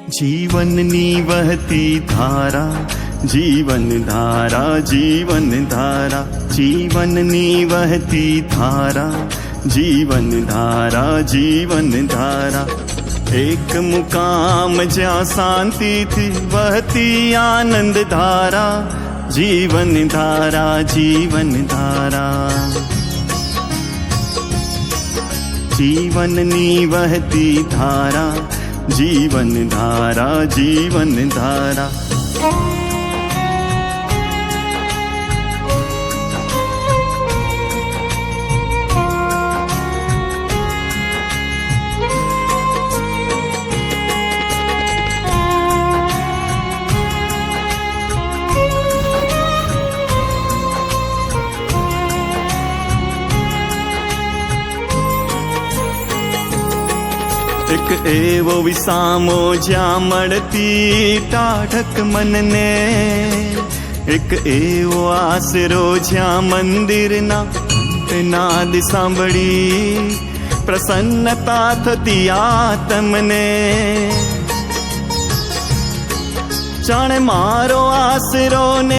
जीवननी वहती धारा, जीवन धारा, जीवन धारा, जीवननी वहती धारा, जीवन धारा, जीवन धारा। एक मुकाम ज्यां शांति थी वहती आनंद धारा, जीवन धारा, जीवन धारा। जीवननी वहती धारा, जीवन धारा, जीवन धारा। एक एवो विसामो ज्यां मळती टाढक मनने, एक एवो आसरो ज्यां मंदिरना नाद सांभळी प्रसन्नता थती आत्मने। जाणे मारो आसरो ने